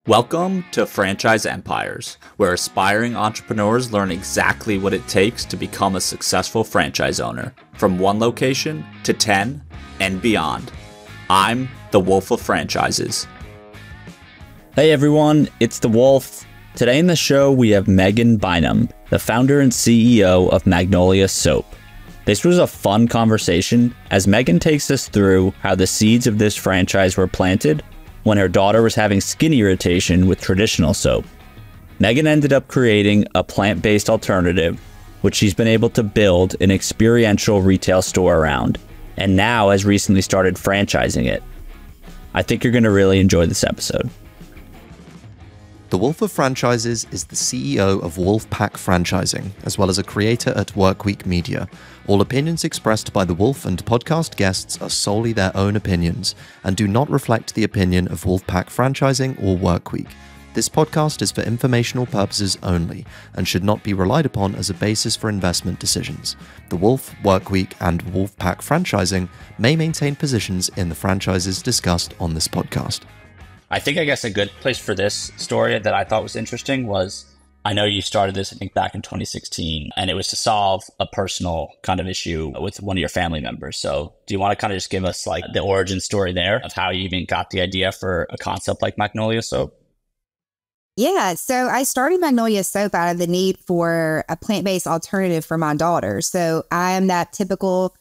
Welcome to Franchise Empires, where aspiring entrepreneurs learn exactly what it takes to become a successful franchise owner, from one location to 10 and beyond. I'm the Wolf of Franchises. Hey everyone, it's the Wolf. Today in the show we have Magen Bynum, the founder and CEO of Magnolia Soap. This was a fun conversation as Magen takes us through how the seeds of this franchise were planted when her daughter was having skin irritation with traditional soap. Magen ended up creating a plant-based alternative, which she's been able to build an experiential retail store around, and now has recently started franchising it. I think you're going to really enjoy this episode. The Wolf of Franchises is the CEO of Wolfpack Franchising, as well as a creator at Workweek Media. All opinions expressed by the Wolf and podcast guests are solely their own opinions and do not reflect the opinion of Wolfpack Franchising or Workweek. This podcast is for informational purposes only and should not be relied upon as a basis for investment decisions. The Wolf, Workweek, and Wolfpack Franchising may maintain positions in the franchises discussed on this podcast. I guess a good place for this story that I thought was interesting was, I know you started this, I think, back in 2016, and it was to solve a personal kind of issue with one of your family members. So do you want to kind of just give us like the origin story there of how you even got the idea for a concept like Magnolia Soap? Yeah, so I started Magnolia Soap out of the need for a plant-based alternative for my daughter. So I am that typical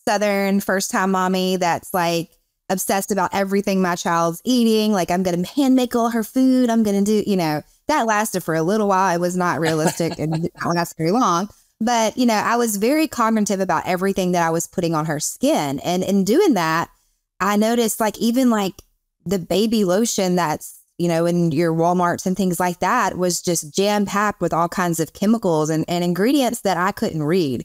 Southern first-time mommy that's like obsessed about everything my child's eating. Like, I'm going to hand make all her food. I'm going to do, that lasted for a little while. It was not realistic and didn't last very long. But, I was very cognitive about everything that I was putting on her skin. And in doing that, I noticed even the baby lotion that's, in your Walmarts and things like that was just jam packed with all kinds of chemicals and ingredients that I couldn't read.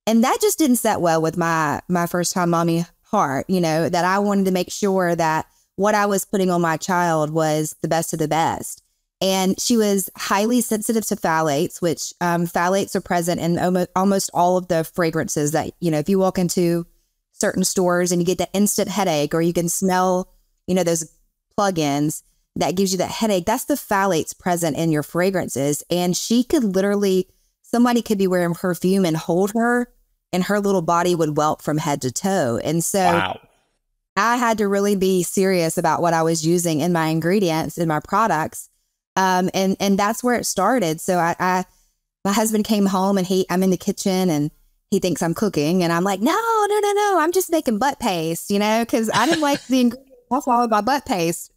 And that just didn't set well with my first time mommy heart, that I wanted to make sure that what I was putting on my child was the best of the best. And she was highly sensitive to phthalates, which phthalates are present in almost all of the fragrances that, if you walk into certain stores and you get that instant headache, or you can smell, those plugins that gives you that headache, that's the phthalates present in your fragrances. And she could somebody could be wearing perfume and hold her, and her little body would welt from head to toe. And so wow. I had to really be serious about what I was using in my ingredients, in my products. And that's where it started. So my husband came home and I'm in the kitchen and he thinks I'm cooking. And I'm like, no, I'm just making butt paste, because I didn't like the ingredients. I followed my butt paste.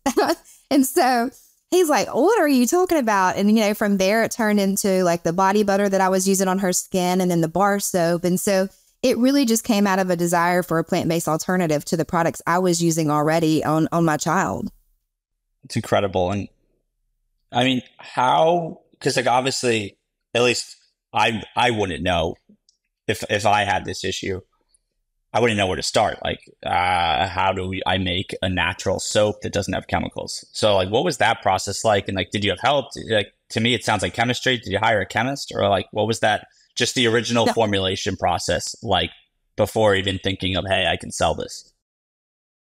And so he's like, what are you talking about? And, from there, it turned into like the body butter that I was using on her skin and then the bar soap. And so it really just came out of a desire for a plant-based alternative to the products I was using already on my child. It's incredible. And I mean, because obviously, at least I wouldn't know if I had this issue. I wouldn't know where to start. How do I make a natural soap that doesn't have chemicals? So what was that process like? And did you have help? To me, it sounds like chemistry. Did you hire a chemist, or what was that? Just the original formulation process, before even thinking of, hey, I can sell this.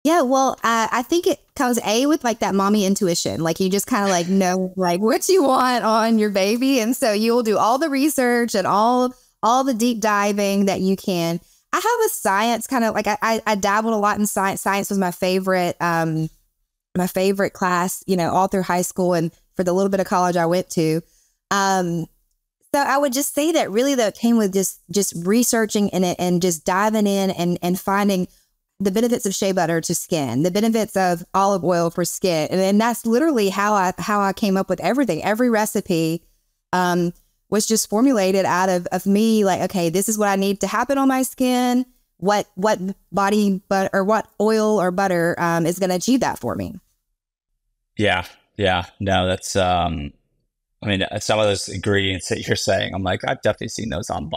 Yeah, well, I think it comes with that mommy intuition. You just kind of know what you want on your baby. And so you'll do all the research and all the deep diving that you can. I have a science kind of I dabbled a lot in science. Science was my favorite class, all through high school and for the little bit of college I went to. So I would just say that really that came with just researching in it and just diving in and finding the benefits of shea butter to skin, the benefits of olive oil for skin. And that's literally how I came up with everything. Every recipe was just formulated out of me, okay, this is what I need to happen on my skin. What body butter or what oil or butter is going to achieve that for me. Yeah. No, that's, some of those ingredients that you're saying, I'm I've definitely seen those on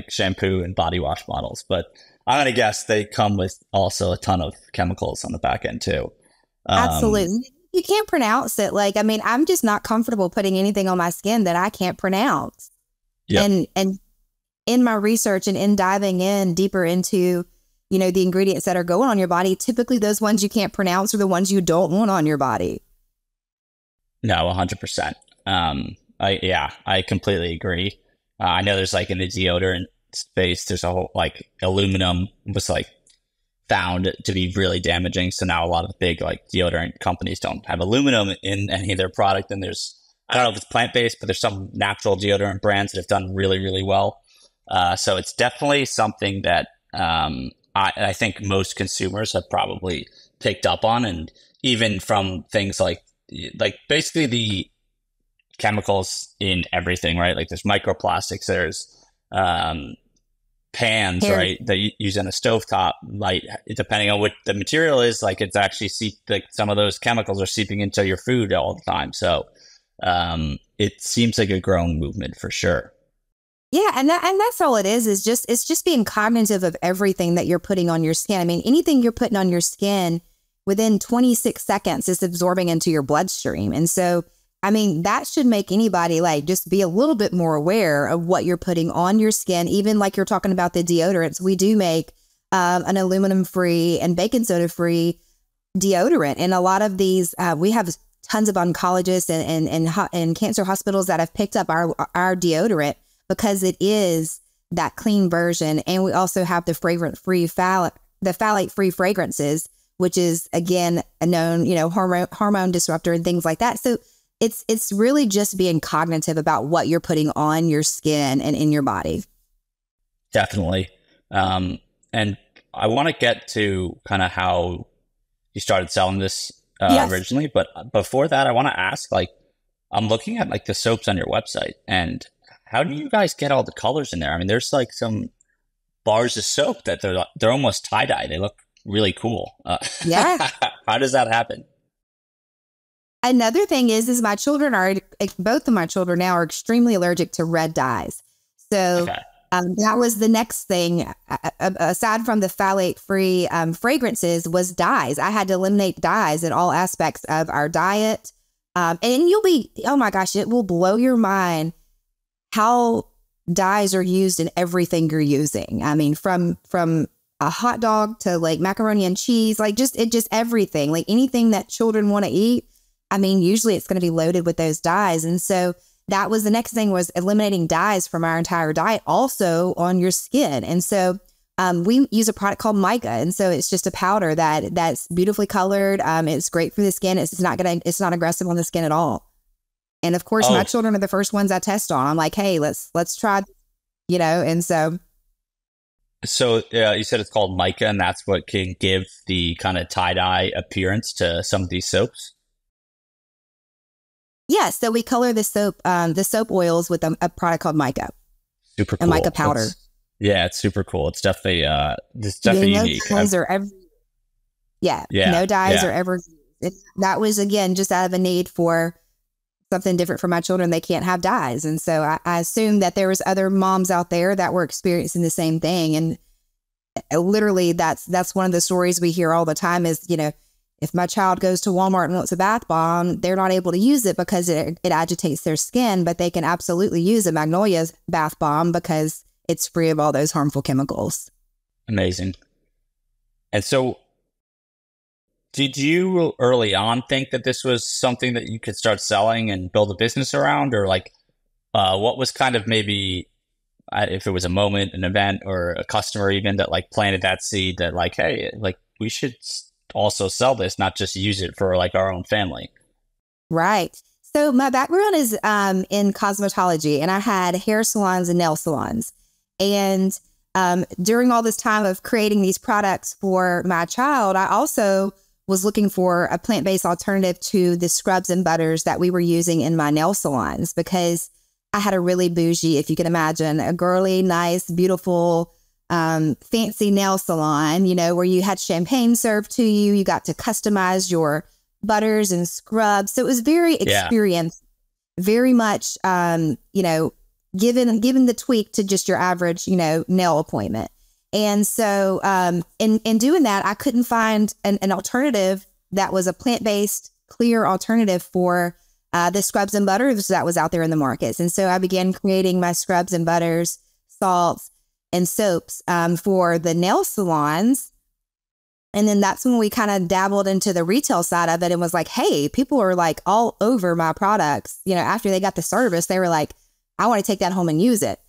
shampoo and body wash models, but I'm going to guess they come with also a ton of chemicals on the back end too. Absolutely. You can't pronounce it. I'm just not comfortable putting anything on my skin that I can't pronounce. Yep. And in my research and in diving in deeper into, the ingredients that are going on your body, typically those ones you can't pronounce are the ones you don't want on your body. No, 100%. I completely agree. I know there's like in the deodorant space, there's a whole like aluminum was like found to be really damaging. So now a lot of the big like deodorant companies don't have aluminum in any of their product. And there's, I don't know if it's plant-based, but there's some natural deodorant brands that have done really, really well. So it's definitely something that I think most consumers have probably picked up on. And even from things like basically the chemicals in everything, right? Like there's microplastics, there's pans, right, that you use in a stovetop, like depending on what the material is, like it's actually like some of those chemicals are seeping into your food all the time. So it seems like a growing movement for sure. Yeah, and that's all it is it's just being cognitive of everything that you're putting on your skin. I mean, anything you're putting on your skin within 26 seconds is absorbing into your bloodstream. And so, I mean, that should make anybody like just be a little bit more aware of what you're putting on your skin. Even like you're talking about the deodorants, we do make an aluminum free and baking soda free deodorant. And a lot of these, we have tons of oncologists and cancer hospitals that have picked up our deodorant because it is that clean version. And we also have the phthalate free fragrances, which is again a known, hormone disruptor and things like that. So it's really just being cognitive about what you're putting on your skin and in your body. Definitely. And I want to get to kind of how you started selling this Yes. originally. But before that, I want to ask, like, I'm looking at like the soaps on your website, and how do you guys get all the colors in there? I mean, there's like some bars of soap that they're almost tie-dye. They look really cool. Yeah. How does that happen? Another thing is both of my children now are extremely allergic to red dyes. So Okay. That was the next thing, aside from the phthalate-free fragrances, was dyes. I had to eliminate dyes in all aspects of our diet. And oh my gosh, it will blow your mind how dyes are used in everything you're using. I mean, from a hot dog to like macaroni and cheese, like just everything, like anything that children want to eat. I mean, usually it's going to be loaded with those dyes. And so that was the next thing, was eliminating dyes from our entire diet, also on your skin. And so we use a product called mica. And so it's just a powder that's beautifully colored. It's great for the skin. It's not aggressive on the skin at all. And of course, my children are the first ones I test on. I'm like, hey, let's try, and so. So you said it's called mica, and that's what can give the kind of tie-dye appearance to some of these soaps? Yeah, so we color the soap oils with a product called mica. Super cool. A mica powder. It's super cool. It's definitely unique. No dyes are ever. No dyes are ever. That was, again, just out of a need for something different for my children. They can't have dyes. And so I assumed that there was other moms out there that were experiencing the same thing. And literally that's one of the stories we hear all the time is, if my child goes to Walmart and wants a bath bomb, they're not able to use it because it agitates their skin, but they can absolutely use a Magnolia bath bomb because it's free of all those harmful chemicals. Amazing. And so did you early on think that this was something that you could start selling and build a business around? Or like, what was kind of maybe, if it was a moment, an event, or a customer even that like planted that seed that like, hey, like we should also sell this, not just use it for like our own family? Right. So my background is in cosmetology, and I had hair salons and nail salons. And during all this time of creating these products for my child, I also was looking for a plant-based alternative to the scrubs and butters that we were using in my nail salons, because I had a really bougie, if you can imagine, a girly, nice, beautiful, fancy nail salon, where you had champagne served to you. You got to customize your butters and scrubs. So it was very experienced, very much, given the tweak to just your average, nail appointment. And so in doing that, I couldn't find an alternative that was a plant-based, clear alternative for the scrubs and butters that was out there in the markets. And so I began creating my scrubs and butters, salts, and soaps for the nail salons. And then that's when we kind of dabbled into the retail side of it and was like, hey, people are like all over my products. You know, after they got the service, they were like, I want to take that home and use it.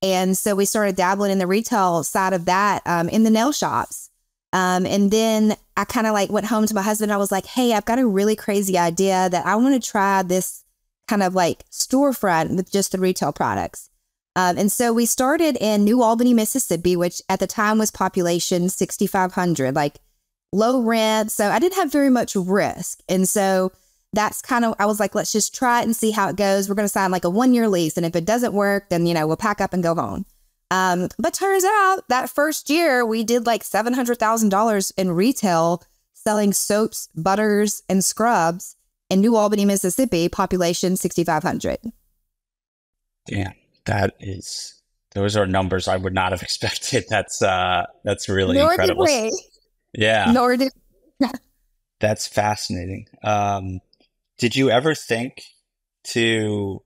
And so we started dabbling in the retail side of that in the nail shops. And then I kind of like went home to my husband. I was like, hey, I've got a really crazy idea that I want to try this kind of like storefront with just the retail products. And so we started in New Albany, Mississippi, which at the time was population 6,500, like low rent. So I didn't have very much risk. And so that's kind of, I was like, let's just try it and see how it goes. We're going to sign like a 1-year lease. And if it doesn't work, then, you know, we'll pack up and go home. But turns out that first year we did like $700,000 in retail selling soaps, butters, and scrubs in New Albany, Mississippi, population 6,500. Yeah, those are numbers I would not have expected. That's really Nor incredible. Did we. Yeah. Nor did. That's fascinating. Did you ever think to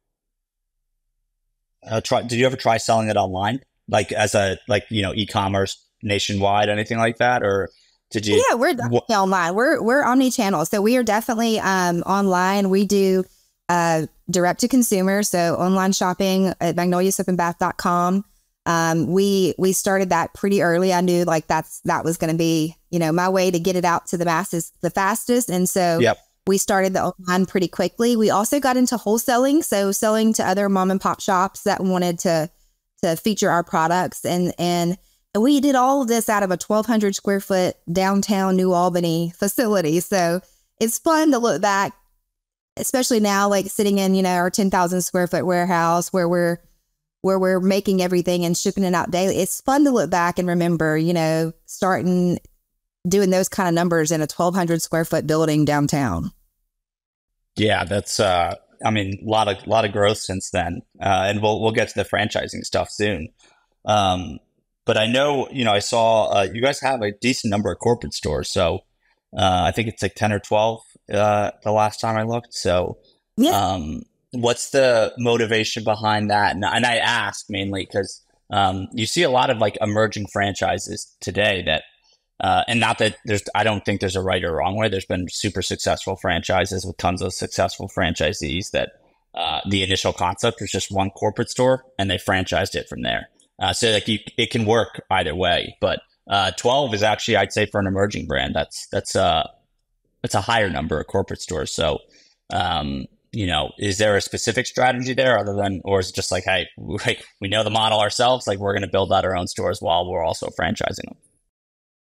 did you ever try selling it online? Like as a, like, you know, e-commerce nationwide, anything like that? Or did you? Yeah, we're definitely online. We're omni-channel. So we are definitely online. We do direct to consumer. So online shopping at magnoliasoapandbath.com. We started that pretty early. I knew like that was going to be, you know, my way to get it out to the masses the fastest. And so we started the online pretty quickly. We also got into wholesaling. So selling to other mom and pop shops that wanted to feature our products. And we did all of this out of a 1,200 square foot downtown New Albany facility. So it's fun to look back, especially now, like sitting in, you know, our 10,000 square foot warehouse where we're making everything and shipping it out daily. It's fun to look back and remember, you know, starting doing those kind of numbers in a 1,200 square foot building downtown. Yeah, that's I mean, a lot of growth since then, and we'll get to the franchising stuff soon. But I know, you know, I saw you guys have a decent number of corporate stores, so I think it's like 10 or 12 the last time I looked. So, what's the motivation behind that? And I ask mainly because you see a lot of like emerging franchises today that. And not that I don't think there's a right or wrong way. There's been super successful franchises with tons of successful franchisees that the initial concept was just one corporate store and they franchised it from there. So like it can work either way. But 12 is actually, I'd say, for an emerging brand, that's a higher number of corporate stores. So, you know, is there a specific strategy there other than, or is it just like, hey, we know the model ourselves, like we're going to build out our own stores while we're also franchising them?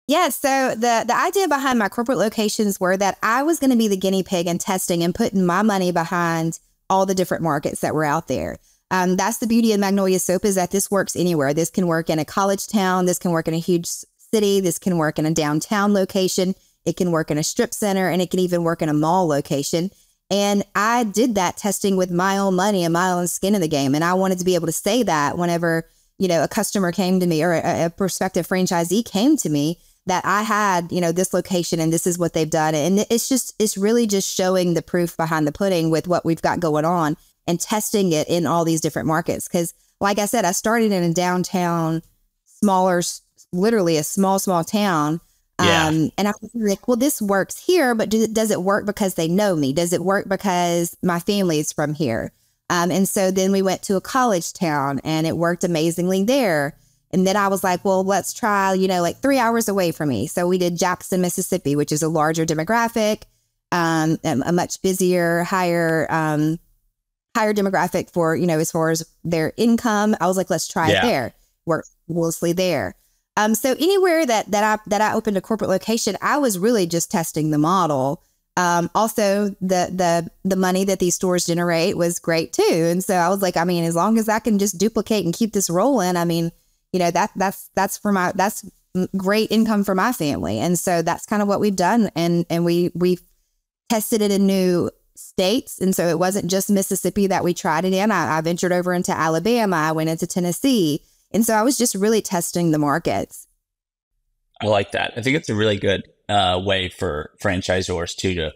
Yeah, so the idea behind my corporate locations were that I was going to be the guinea pig and testing and putting my money behind all the different markets that were out there. That's the beauty of Magnolia Soap, is that this works anywhere. This can work in a college town. This can work in a huge city. This can work in a downtown location. It can work in a strip center, and it can even work in a mall location. And I did that testing with my own money and my own skin in the game. And I wanted to be able to say that whenever, you know, a customer came to me or a prospective franchisee came to me, that I had, you know, this location and this is what they've done. And it's really just showing the proof behind the pudding with what we've got going on and testing it in all these different markets. Because like I said, I started in a downtown, smaller, literally a small town. And I was like, well, this works here, but does it work because they know me? Does it work because my family is from here? And so then we went to a college town and it worked amazingly there. And then I was like, well, let's try, you know, like 3 hours away from me. So we did Jackson, Mississippi, which is a larger demographic, a much busier, higher demographic for, you know, as far as their income. I was like, let's try it there. Work mostly there. So anywhere that I opened a corporate location, I was really just testing the model. Also, the money that these stores generate was great too. And so I was like, I mean, as long as I can just duplicate and keep this rolling, I mean, you know, that's great income for my family. And so that's kind of what we've done. And we've tested it in new states. And so it wasn't just Mississippi that we tried it in. I ventured over into Alabama. I went into Tennessee. And so I was just really testing the markets. I like that. I think it's a really good way for franchisors to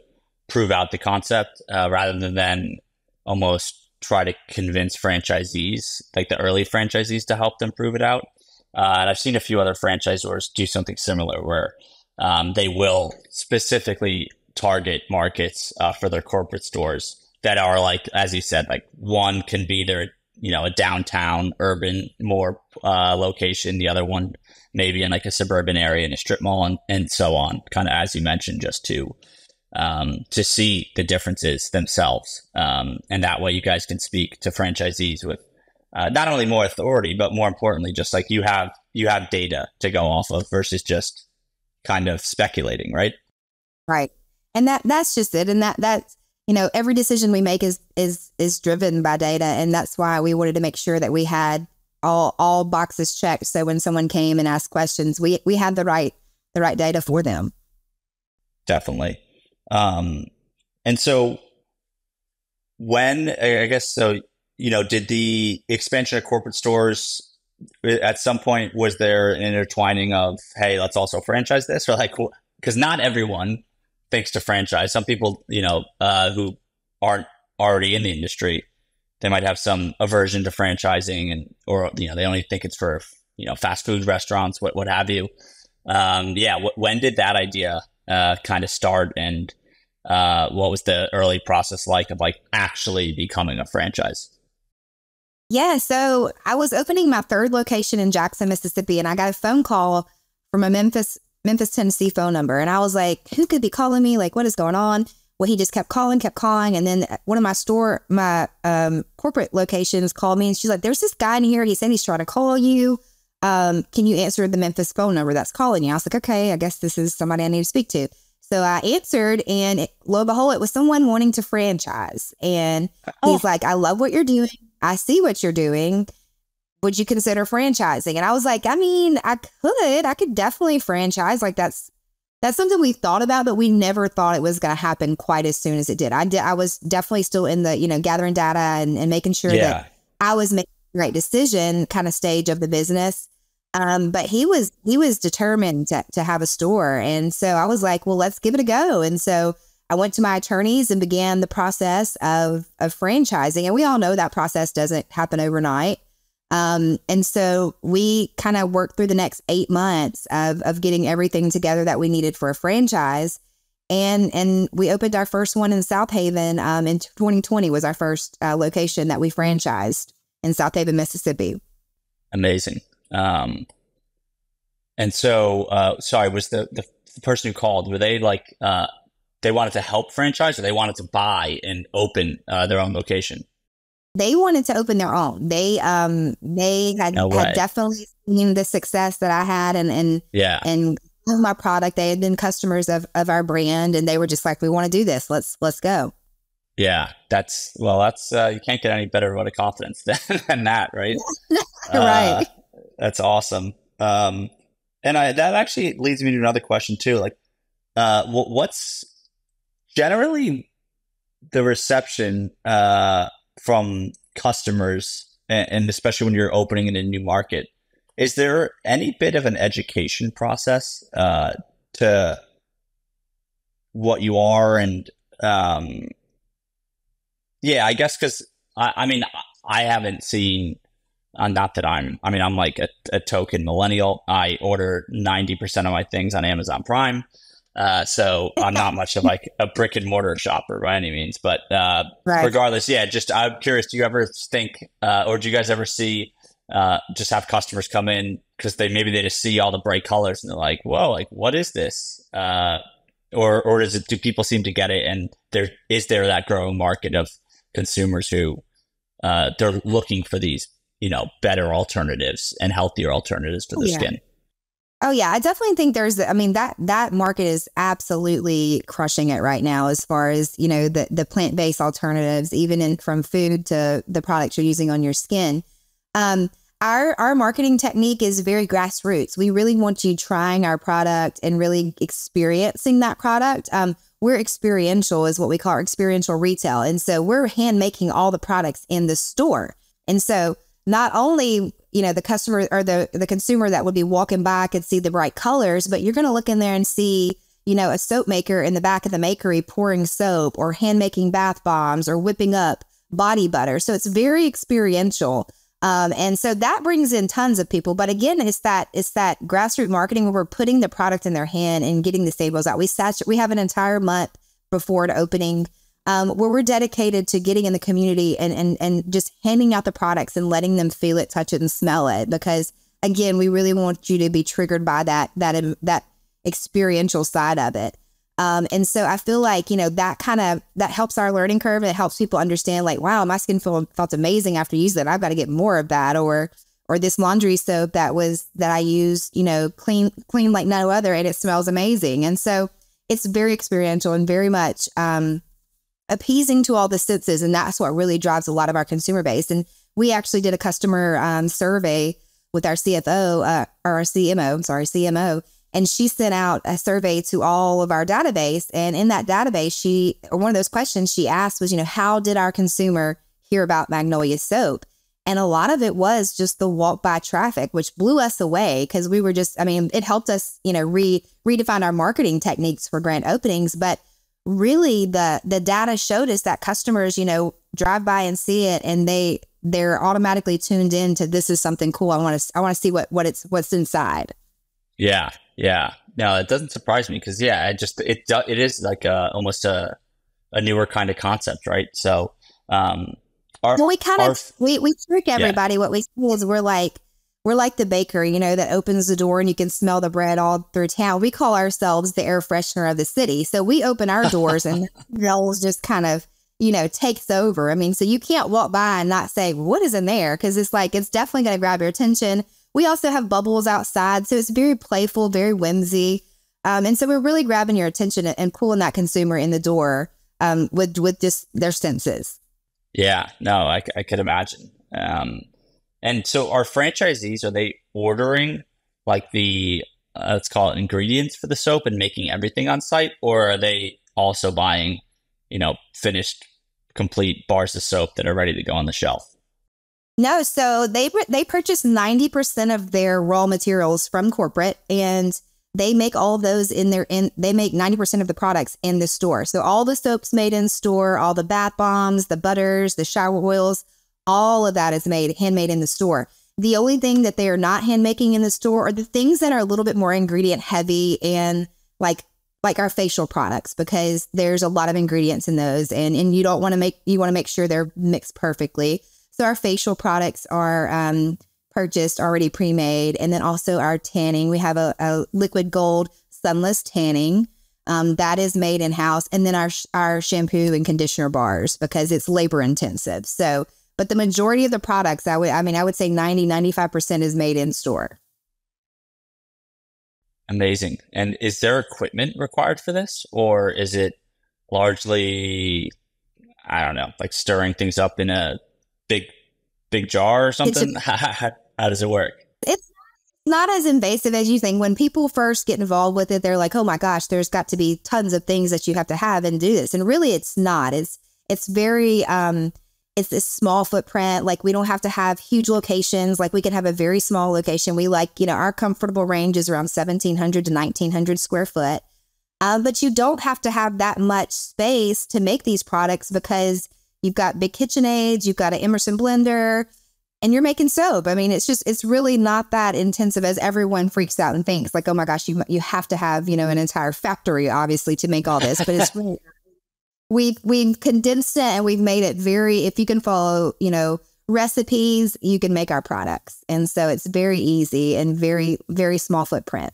prove out the concept rather than almost try to convince franchisees, like the early franchisees, to help them prove it out. And I've seen a few other franchisors do something similar where they will specifically target markets for their corporate stores that are like, as you said, like one can be their, a downtown urban more location. The other one maybe in like a suburban area in a strip mall and so on, kind of as you mentioned, just to see the differences themselves. And that way you guys can speak to franchisees with not only more authority, but more importantly, just like you have data to go off of versus just kind of speculating, right? Right. And that's just it. And that's, every decision we make is driven by data. And that's why we wanted to make sure that we had all boxes checked. So when someone came and asked questions, we had the right data for them. Definitely. And so when, I guess, so, did the expansion of corporate stores at some point, was there an intertwining of, hey, let's also franchise this? Or like, because not everyone thinks to franchise. Some people, who aren't already in the industry, they might have some aversion to franchising or they only think it's for, fast food restaurants, what have you. When did that idea kind of start, and what was the early process like of like actually becoming a franchise? Yeah, so I was opening my third location in Jackson, Mississippi, and I got a phone call from a Memphis, Tennessee phone number. And I was like, who could be calling me? Like, what is going on? Well, he just kept calling. And then one of my corporate locations called me, and she's like, there's this guy in here. He said he's trying to call you. Can you answer the Memphis phone number that's calling you? I was like, okay, I guess this is somebody I need to speak to. So I answered, and lo and behold, it was someone wanting to franchise. And he's like, I love what you're doing. I see what you're doing. Would you consider franchising? And I was like, I mean, I could definitely franchise. Like that's something we thought about, but we never thought it was going to happen quite as soon as it did. I was definitely still in the, gathering data and making sure that I was making the right decision kind of stage of the business. But he was determined to have a store. And so I was like, well, let's give it a go. And so I went to my attorneys and began the process of franchising. And we all know that process doesn't happen overnight. And so we kind of worked through the next 8 months of getting everything together that we needed for a franchise. And we opened our first one in South Haven in 2020 was our first location that we franchised in South Haven, Mississippi. Amazing. And so, sorry, was the person who called, were they like, they wanted to help franchise, or they wanted to buy and open their own location? They wanted to open their own. They had definitely seen the success that I had and my product. They had been customers of our brand, and they were just like, we want to do this. Let's go. Yeah, that's you can't get any better vote of confidence than that, right? Right. That's awesome. And that actually leads me to another question too. Like, what's generally the reception from customers, and especially when you're opening in a new market? Is there any bit of an education process to what you are? And I guess because I haven't seen. Not that I'm like a token millennial. I order 90% of my things on Amazon Prime. So I'm not much of like a brick and mortar shopper by any means, but regardless, just I'm curious, do you ever think, or do you guys ever see, just have customers come in because they just see all the bright colors and they're like, whoa, like what is this? Or do people seem to get it? And is there that growing market of consumers who, they're looking for these, better alternatives and healthier alternatives for their skin? Oh yeah, I definitely think that market is absolutely crushing it right now as far as, the plant-based alternatives, even from food to the products you're using on your skin. Our marketing technique is very grassroots. We really want you trying our product and really experiencing that product. We're experiential is what we call our experiential retail. And so we're hand making all the products in the store. And so not only, the customer or the consumer that would be walking by could see the bright colors, but you're going to look in there and see, a soap maker in the back of the makery pouring soap, or hand making bath bombs, or whipping up body butter. So it's very experiential. And so that brings in tons of people. But again, it's that grassroots marketing where we're putting the product in their hand and getting the staples out. We have an entire month before the opening where we're dedicated to getting in the community and just handing out the products and letting them feel it, touch it, and smell it. Because again, we really want you to be triggered by that experiential side of it. And so I feel like, that helps our learning curve. And it helps people understand like, wow, my skin felt amazing after using it. I've got to get more of that. Or this laundry soap that I use, clean like no other, and it smells amazing. And so it's very experiential and very much appeasing to all the senses. And that's what really drives a lot of our consumer base. And we actually did a customer survey with our CMO. And she sent out a survey to all of our database. And in that database, one of those questions she asked was, how did our consumer hear about Magnolia Soap? And a lot of it was just the walk by traffic, which blew us away because we were it helped us, redefine our marketing techniques for grand openings. But really the data showed us that customers, drive by and see it and they're automatically tuned in to, this is something cool. I want to see what's inside. Yeah. Yeah. No, it doesn't surprise me because it is like almost a newer kind of concept, right? So, we trick everybody. What we say is we're like the baker, that opens the door and you can smell the bread all through town. We call ourselves the air freshener of the city. So we open our doors and smells just kind of, takes over. I mean, so you can't walk by and not say, what is in there? Because it's definitely going to grab your attention. We also have bubbles outside, so it's very playful, very whimsy. And so we're really grabbing your attention and pulling that consumer in the door with just their senses. Yeah, no, I could imagine. And so our franchisees, are they ordering like the, let's call it ingredients for the soap and making everything on site? Or are they also buying, finished, complete bars of soap that are ready to go on the shelf? No, so they purchase 90% of their raw materials from corporate, and they make all of those they make 90% of the products in the store. So all the soaps made in store, all the bath bombs, the butters, the shower oils, all of that is handmade in the store. The only thing that they are not hand making in the store are the things that are a little bit more ingredient heavy and like our facial products, because there's a lot of ingredients in those, and you want to make sure they're mixed perfectly. So our facial products are purchased already pre-made. And then also our tanning. We have a liquid gold sunless tanning that is made in-house. And then our shampoo and conditioner bars, because it's labor intensive. So, but the majority of the products, I would say 95% is made in store. Amazing. And is there equipment required for this? Or is it largely, I don't know, like stirring things up in a big jar or something? How does it work? It's not as invasive as you think. When people first get involved with it, they're like, oh my gosh, there's got to be tons of things that you have to have and do this. And really it's not. It's very, it's this small footprint. Like we don't have to have huge locations. Like we can have a very small location. We our comfortable range is around 1,700 to 1,900 square foot. But you don't have to have that much space to make these products, because you've got big KitchenAids, you've got an Emerson blender, and you're making soap. I mean, it's really not that intensive as everyone freaks out and thinks like, oh my gosh, you have to have, an entire factory, obviously, to make all this. But it's really, we've condensed it and we've made it if you can follow, recipes, you can make our products. And so it's very easy and very, very small footprint.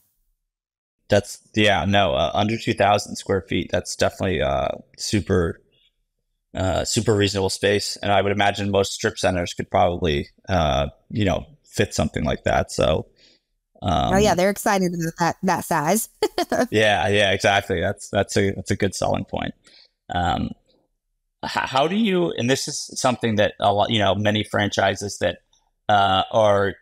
Under 2,000 square feet. That's definitely super reasonable space. And I would imagine most strip centers could probably, fit something like that. So, they're excited about that size. yeah, exactly. That's a good selling point. How do you, and this is something that a lot, many franchises that, are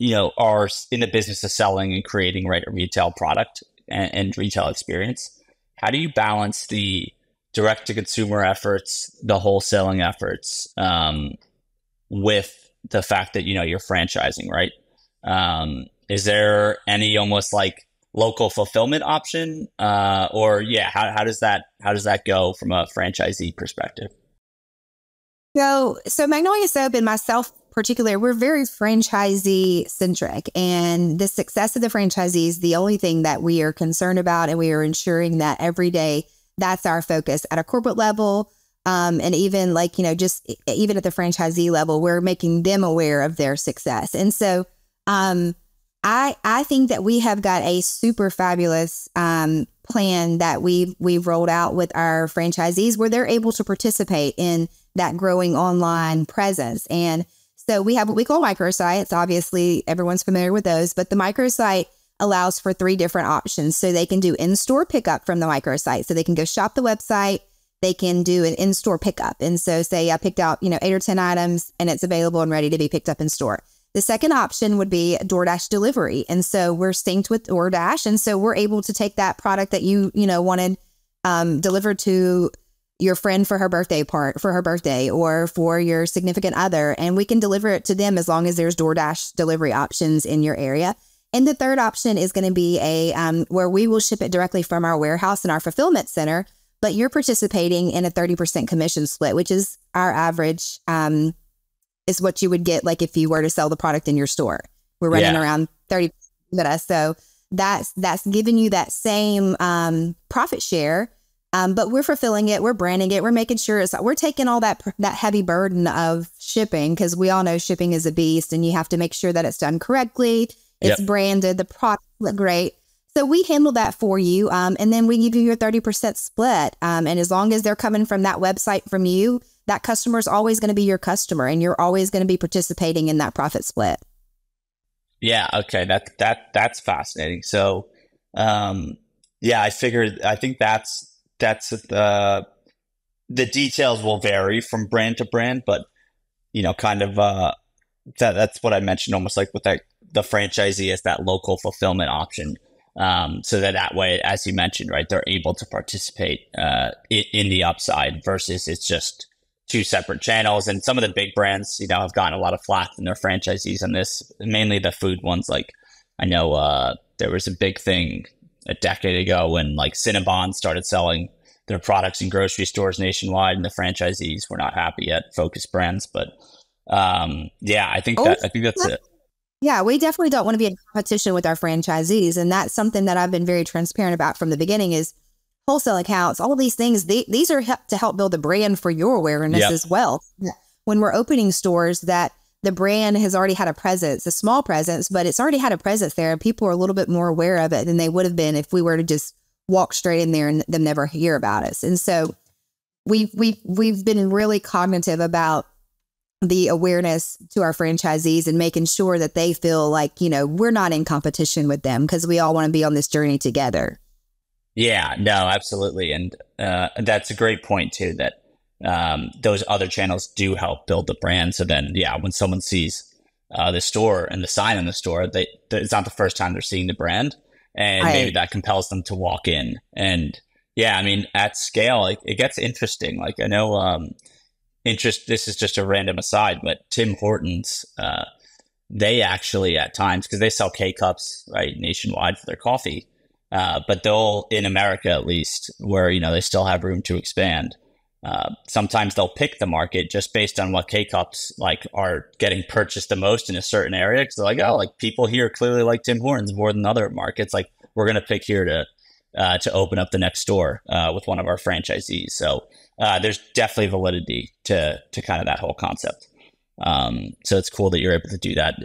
in the business of selling and creating, right, a retail product and retail experience. How do you balance the direct to consumer efforts, the wholesaling efforts, with the fact that, you're franchising, right? Is there any almost like local fulfillment option? How does that go from a franchisee perspective? So Magnolia Soap and myself particular, we're very franchisee centric, and the success of the franchisees, the only thing that we are concerned about, and we are ensuring that every day that's our focus at a corporate level. And even like, just even at the franchisee level, we're making them aware of their success. And so I think that we have got a super fabulous plan that we've rolled out with our franchisees where they're able to participate in that growing online presence. And so we have what we call microsites. Obviously, everyone's familiar with those, but the microsite allows for 3 different options. So they can do in-store pickup from the microsite. So they can go shop the website. They can do an in-store pickup. And so say I picked out, 8 or 10 items and it's available and ready to be picked up in store. The second option would be DoorDash delivery. And so we're synced with DoorDash. And so we're able to take that product that you wanted delivered to your friend for her birthday or for your significant other. And we can deliver it to them as long as there's DoorDash delivery options in your area. And the third option is going to be where we will ship it directly from our warehouse and our fulfillment center, but you're participating in a 30% commission split, which is our average, is what you would get like if you were to sell the product in your store. We're running around 30%. So that's giving you that same profit share, but we're fulfilling it. We're branding it. We're making sure we're taking all that heavy burden of shipping, because we all know shipping is a beast and you have to make sure that it's done correctly. It's branded, the product look great. So we handle that for you. And then we give you your 30% split. And as long as they're coming from that website from you, that customer is always going to be your customer and you're always going to be participating in that profit split. Yeah. Okay. That's fascinating. So, I think that's the details will vary from brand to brand, but that's what I mentioned, almost like with the franchisee as that local fulfillment option. So that way, as you mentioned, right, they're able to participate in the upside versus it's just 2 separate channels. And some of the big brands, have gotten a lot of flack from their franchisees on this, mainly the food ones. Like I know there was a big thing a decade ago when like Cinnabon started selling their products in grocery stores nationwide, and the franchisees were not happy at Focus Brands. But I think that's it. Yeah, we definitely don't want to be in competition with our franchisees. And that's something that I've been very transparent about from the beginning is wholesale accounts, all of these things, these are to help build a brand for your awareness as well. When we're opening stores, that the brand has already had a presence, a small presence, but it's already had a presence there. And people are a little bit more aware of it than they would have been if we were to just walk straight in there and them never hear about us. And so we've been really cognitive about the awareness to our franchisees and making sure that they feel like, we're not in competition with them because we all want to be on this journey together. Yeah, no, absolutely. And that's a great point too, that those other channels do help build the brand. So then, when someone sees the store and the sign on the store, it's not the first time they're seeing the brand, and maybe that compels them to walk in. And at scale, it gets interesting. Like I know, this is just a random aside, but Tim Hortons, they actually at times, because they sell K-Cups, right, nationwide for their coffee, but they'll, in America at least, where, they still have room to expand, sometimes they'll pick the market just based on what K-Cups are getting purchased the most in a certain area. Because they're like, people here clearly like Tim Hortons more than other markets. Like, we're going to pick here to open up the next store with one of our franchisees. So there's definitely validity to kind of that whole concept. So it's cool that you're able to do that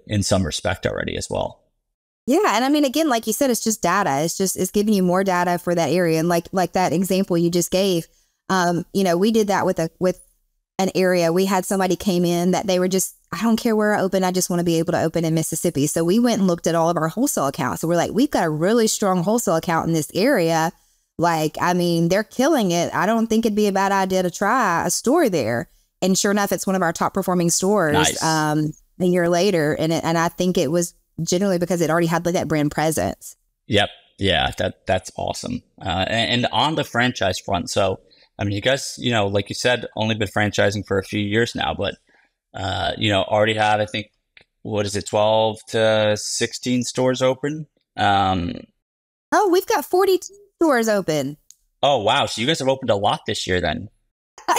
in some respect already as well. Yeah. And again, like you said, it's just data. It's giving you more data for that area. And like that example you just gave, we did that with an area. We had somebody came in that they were just, I don't care where I open. I just want to be able to open in Mississippi. So we went and looked at all of our wholesale accounts. So we're like, we've got a really strong wholesale account in this area. They're killing it. I don't think it'd be a bad idea to try a store there. And sure enough, it's one of our top performing stores. Nice. A year later. And I think it was generally because it already had that brand presence. Yep. Yeah, that's awesome. And on the franchise front, so you guys, like you said, only been franchising for a few years now, but already have, I think, 12 to 16 stores open. We've got 42 stores open. Oh, wow. So you guys have opened a lot this year then.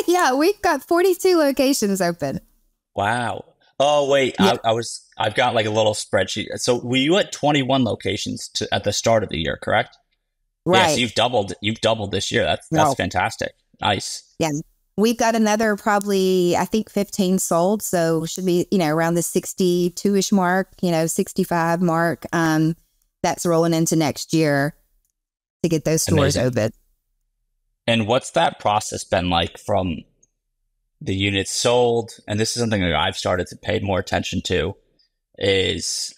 Yeah, we've got 42 locations open. Wow. Oh, wait, Yeah, I've got like a little spreadsheet. So were you at 21 locations at the start of the year, correct? Yeah, so right. you've doubled this year. That's No, fantastic. Nice. yeah. We've got another probably, I think 15 sold. So should be, around the 62-ish mark, 65 mark. That's rolling into next year to get those stores Amazing. open. And what's that process been like from the units sold? And this is something that I've started to pay more attention to, is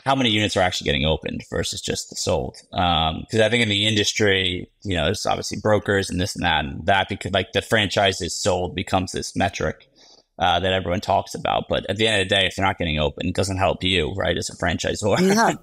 how many units are actually getting opened versus just the sold. Because I think in the industry, there's obviously brokers and this and that, because like the franchises sold becomes this metric that everyone talks about. But at the end of the day, if they're not getting open, it doesn't help you, right, as a franchisor. Yeah.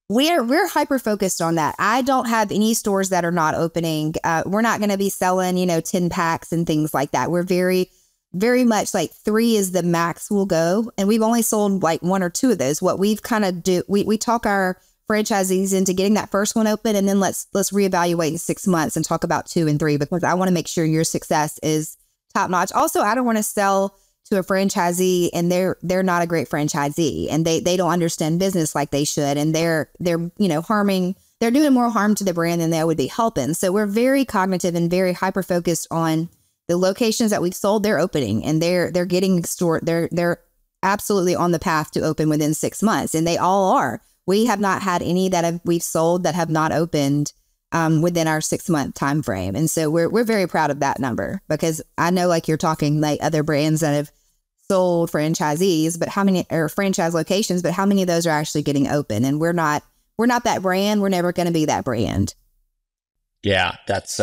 We're hyper focused on that. I don't have any stores that are not opening. We're not going to be selling, 10 packs and things like that. We're very, very much like 3 is the max we'll go. And we've only sold like 1 or 2 of those. What we've kind of we talk our franchisees into getting that first one open, and then let's reevaluate in 6 months and talk about 2 and 3, because I want to make sure your success is top notch. Also, I don't want to sell to a franchisee and they're not a great franchisee, and they don't understand business like they should, and they're harming, they're doing more harm to the brand than they would be helping. So we're very cognitive and very hyper focused on the locations that we've sold. They're opening, and they're getting stored. They're absolutely on the path to open within 6 months, and they all are. We have not had any that we've sold that have not opened within our 6-month time frame. And so we're very proud of that number, because I know, like, you're talking like other brands that have sold franchisees, but how many, or franchise locations, but how many of those are actually getting open? And we're not that brand. We're never going to be that brand. Yeah, that's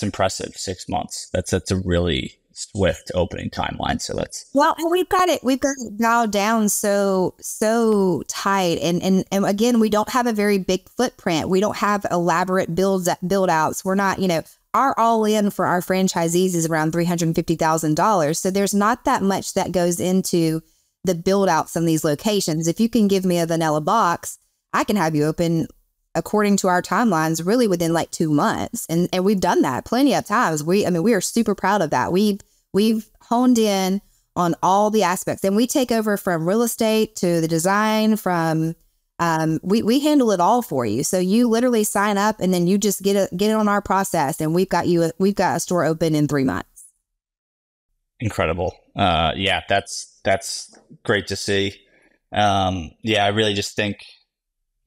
impressive. 6 months. That's a really swift opening timeline. So We've got it dialed down so tight, and again, we don't have a very big footprint. We don't have elaborate build outs. We're not, our all in for our franchisees is around $350,000. So there's not that much that goes into the build outs on these locations. If you can give me a vanilla box, I can have you open according to our timelines really within like 2 months. And we've done that plenty of times. We are super proud of that. We've honed in on all the aspects, and we take over from real estate to the design, from we handle it all for you. So you literally sign up, and then you just get it on our process, and we've got a store open in 3 months. incredible. Yeah, that's great to see. Yeah, I really just think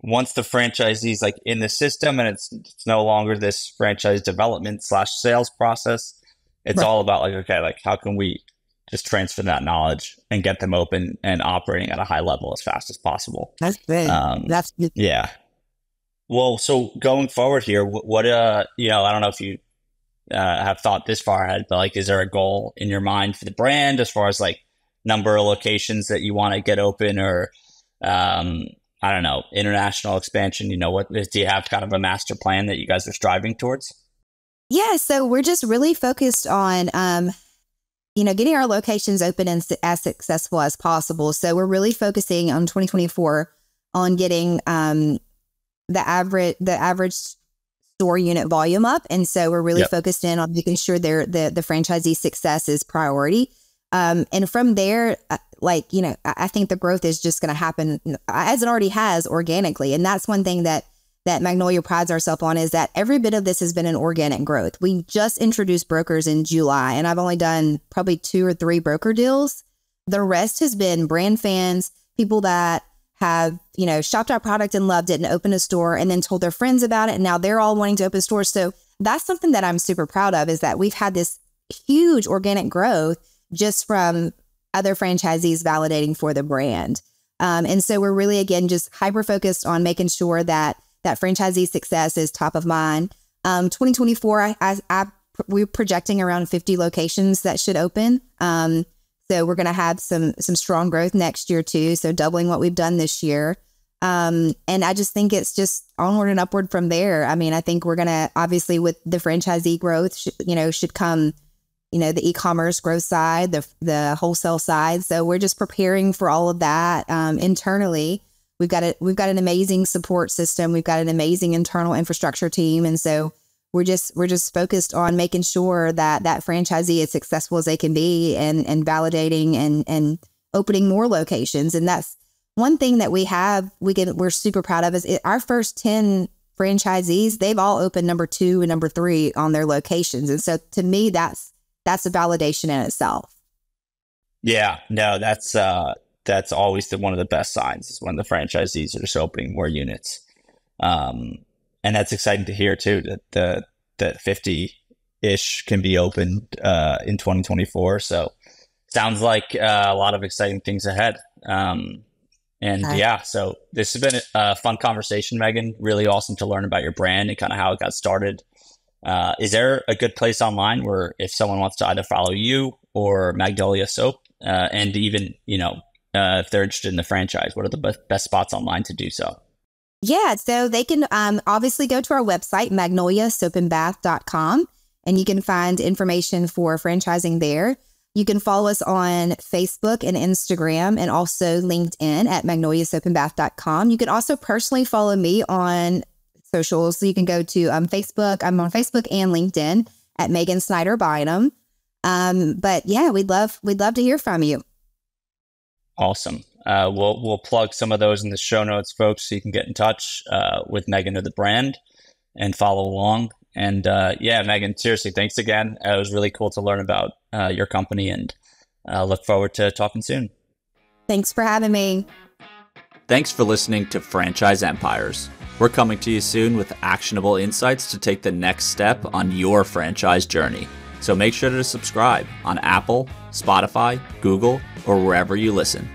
once the franchisee's like in the system, and it's no longer this franchise development / sales process, it's Right. all about like, okay, like how can we just transfer that knowledge and get them open and operating at a high level as fast as possible. That's good. That's good. Yeah. Well, so going forward here, what I don't know if you have thought this far ahead, but like, is there a goal in your mind for the brand as far as like number of locations that you want to get open, or I don't know, international expansion? Do you have kind of a master plan that you guys are striving towards? Yeah, so we're just really focused on, getting our locations open and as successful as possible. So we're really focusing on 2024 on getting the average store unit volume up, and so we're really focused in on making sure the franchisee success is priority. And from there, I think the growth is just going to happen as it already has organically, and that's one thing that Magnolia prides ourselves on, is that every bit of this has been an organic growth. We just introduced brokers in July, and I've only done probably 2 or 3 broker deals. The rest has been brand fans, people that have, shopped our product and loved it and opened a store and then told their friends about it. And now they're all wanting to open stores. So that's something that I'm super proud of, is that we've had this huge organic growth just from other franchisees validating for the brand. And so we're really, again, just hyper focused on making sure that franchisee success is top of mind. 2024, we're projecting around 50 locations that should open. So we're going to have some strong growth next year too. So doubling what we've done this year. And I just think it's just onward and upward from there. I mean, I think we're going to, obviously with the franchisee growth, should come, the e-commerce growth side, the wholesale side. So we're just preparing for all of that internally. We've got an amazing support system. We've got an amazing internal infrastructure team. And so we're just focused on making sure that franchisee is successful as they can be, and validating and opening more locations. And that's one thing that we're super proud of is our first 10 franchisees, they've all opened number 2 and number 3 on their locations. And so to me, that's a validation in itself. Yeah, no, that's always one of the best signs is when the franchisees are just opening more units. And that's exciting to hear too, that 50-ish can be opened in 2024. So sounds like a lot of exciting things ahead. So this has been a fun conversation, Megan. Really awesome to learn about your brand and kind of how it got started. Is there a good place online where if someone wants to either follow you or Magnolia Soap, and even, if they're interested in the franchise, what are the best spots online to do so? Yeah, so they can obviously go to our website, magnoliasoapandbath.com, and you can find information for franchising there. You can follow us on Facebook and Instagram and also LinkedIn at magnoliasoapandbath.com. You can also personally follow me on socials. So you can go to Facebook. I'm on Facebook and LinkedIn at Megan Snyder Bynum. But yeah, we'd love to hear from you. Awesome. We'll plug some of those in the show notes, folks, so you can get in touch with Megan or the brand and follow along. And Megan, seriously, thanks again. It was really cool to learn about your company, and look forward to talking soon. Thanks for having me. Thanks for listening to Franchise Empires. We're coming to you soon with actionable insights to take the next step on your franchise journey. So make sure to subscribe on Apple, Spotify, Google, or wherever you listen.